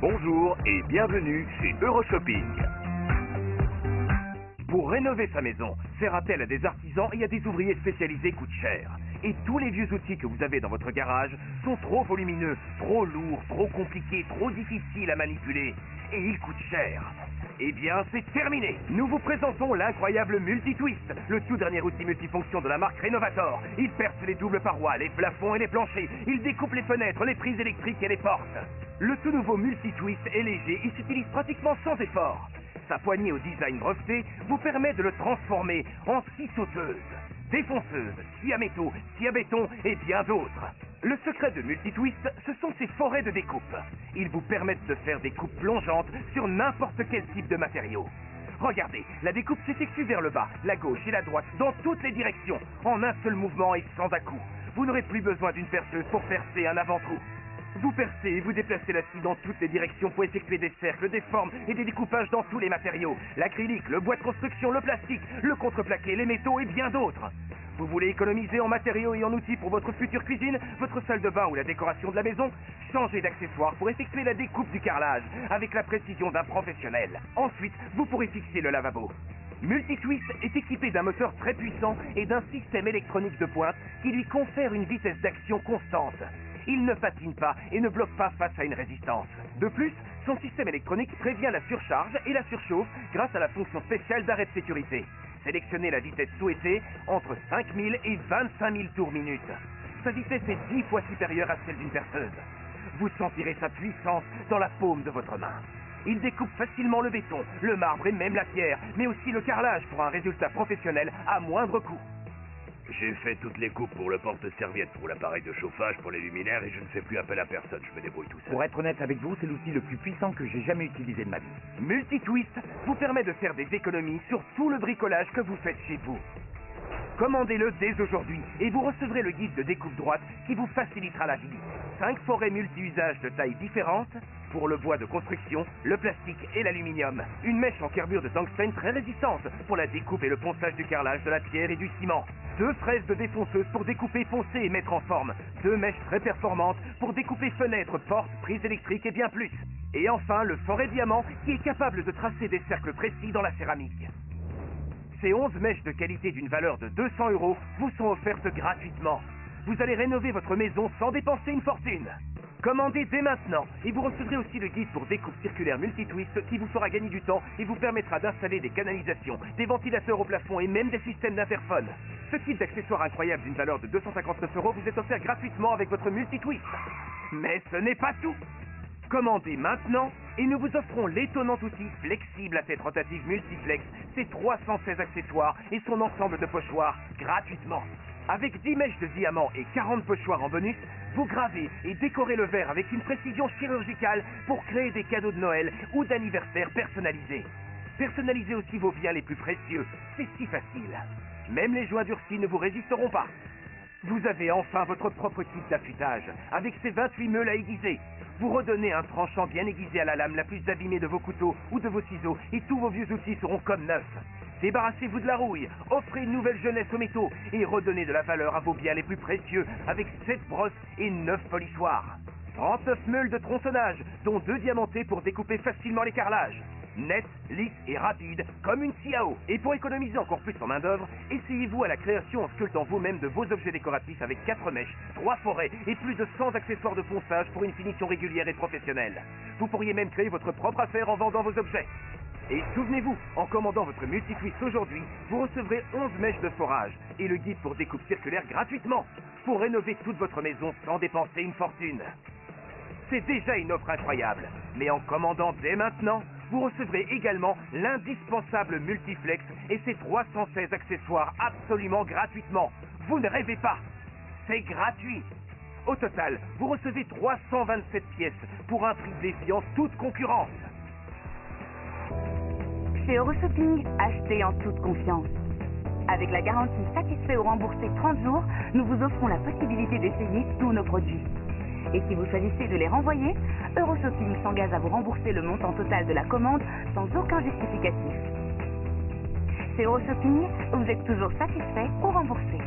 Bonjour et bienvenue chez Euroshopping. Pour rénover sa maison, faire appel à des artisans et à des ouvriers spécialisés coûte cher. Et tous les vieux outils que vous avez dans votre garage sont trop volumineux, trop lourds, trop compliqués, trop difficiles à manipuler. Et ils coûtent cher. Eh bien, c'est terminé. Nous vous présentons l'incroyable Multi-Twist, le tout dernier outil multifonction de la marque Renovator. Il perce les doubles parois, les plafonds et les planchers. Il découpe les fenêtres, les prises électriques et les portes. Le tout nouveau Multi-Twist est léger et s'utilise pratiquement sans effort. Sa poignée au design breveté vous permet de le transformer en scie sauteuse, défonceuse, scie à métaux, scie à béton et bien d'autres. Le secret de Multi-Twist, ce sont ses forêts de découpe. Ils vous permettent de faire des coupes plongeantes sur n'importe quel type de matériau. Regardez, la découpe s'effectue vers le bas, la gauche et la droite, dans toutes les directions, en un seul mouvement et sans à-coups. Vous n'aurez plus besoin d'une perceuse pour percer un avant-trou. Vous percez et vous déplacez la scie dans toutes les directions pour effectuer des cercles, des formes et des découpages dans tous les matériaux. L'acrylique, le bois de construction, le plastique, le contreplaqué, les métaux et bien d'autres. Vous voulez économiser en matériaux et en outils pour votre future cuisine, votre salle de bain ou la décoration de la maison? Changez d'accessoire pour effectuer la découpe du carrelage avec la précision d'un professionnel. Ensuite, vous pourrez fixer le lavabo. Multi-Twist est équipé d'un moteur très puissant et d'un système électronique de pointe qui lui confère une vitesse d'action constante. Il ne patine pas et ne bloque pas face à une résistance. De plus, son système électronique prévient la surcharge et la surchauffe grâce à la fonction spéciale d'arrêt de sécurité. Sélectionnez la vitesse souhaitée entre 5000 et 25 000 tours minute. Sa vitesse est 10 fois supérieure à celle d'une perceuse. Vous sentirez sa puissance dans la paume de votre main. Il découpe facilement le béton, le marbre et même la pierre, mais aussi le carrelage pour un résultat professionnel à moindre coût. J'ai fait toutes les coupes pour le porte-serviette, pour l'appareil de chauffage, pour les luminaires et je ne fais plus appel à personne, je me débrouille tout seul. Pour être honnête avec vous, c'est l'outil le plus puissant que j'ai jamais utilisé de ma vie. Multi-Twist vous permet de faire des économies sur tout le bricolage que vous faites chez vous. Commandez-le dès aujourd'hui et vous recevrez le guide de découpe droite qui vous facilitera la vie. 5 forêts multi-usages de tailles différentes pour le bois de construction, le plastique et l'aluminium. Une mèche en carbure de tungstène très résistante pour la découpe et le ponçage du carrelage de la pierre et du ciment. 2 fraises de défonceuse pour découper, poncer et mettre en forme. 2 mèches très performantes pour découper fenêtres, portes, prises électriques et bien plus. Et enfin, le forêt diamant qui est capable de tracer des cercles précis dans la céramique. Ces 11 mèches de qualité d'une valeur de 200 € vous sont offertes gratuitement. Vous allez rénover votre maison sans dépenser une fortune. Commandez dès maintenant et vous recevrez aussi le guide pour découpe circulaire Multi-Twist qui vous fera gagner du temps et vous permettra d'installer des canalisations, des ventilateurs au plafond et même des systèmes d'interphone. Ce type d'accessoire incroyable d'une valeur de 259 € vous est offert gratuitement avec votre Multi-Twist. Mais ce n'est pas tout. Commandez maintenant et nous vous offrons l'étonnant outil flexible à tête rotative Multiplex, ses 316 accessoires et son ensemble de pochoirs gratuitement. Avec 10 mèches de diamant et 40 pochoirs en bonus, vous gravez et décorez le verre avec une précision chirurgicale pour créer des cadeaux de Noël ou d'anniversaire personnalisés. Personnalisez aussi vos biens les plus précieux, c'est si facile. Même les joints durcis ne vous résisteront pas. Vous avez enfin votre propre kit d'affûtage, avec ses 28 meules à aiguiser. Vous redonnez un tranchant bien aiguisé à la lame la plus abîmée de vos couteaux ou de vos ciseaux et tous vos vieux outils seront comme neufs. Débarrassez-vous de la rouille, offrez une nouvelle jeunesse aux métaux et redonnez de la valeur à vos biens les plus précieux avec 7 brosses et 9 polissoirs. 39 meules de tronçonnage, dont 2 diamantés pour découper facilement les carrelages. Net, lisse et rapide, comme une scie à eau. Et pour économiser encore plus en main d'œuvre, essayez-vous à la création en sculptant vous-même de vos objets décoratifs avec 4 mèches, 3 forêts et plus de 100 accessoires de ponçage pour une finition régulière et professionnelle. Vous pourriez même créer votre propre affaire en vendant vos objets. Et souvenez-vous, en commandant votre Multi-Twist aujourd'hui, vous recevrez 11 mèches de forage et le guide pour découpe circulaire gratuitement pour rénover toute votre maison sans dépenser une fortune. C'est déjà une offre incroyable, mais en commandant dès maintenant, vous recevrez également l'indispensable Multiflex et ses 316 accessoires absolument gratuitement. Vous ne rêvez pas, c'est gratuit. Au total, vous recevez 327 pièces pour un prix défiant toute concurrence. Chez Euroshopping, achetez en toute confiance. Avec la garantie satisfait ou remboursé 30 jours, nous vous offrons la possibilité d'essayer tous nos produits. Et si vous choisissez de les renvoyer, Euroshopping s'engage à vous rembourser le montant total de la commande sans aucun justificatif. Chez Euroshopping, vous êtes toujours satisfait ou remboursé.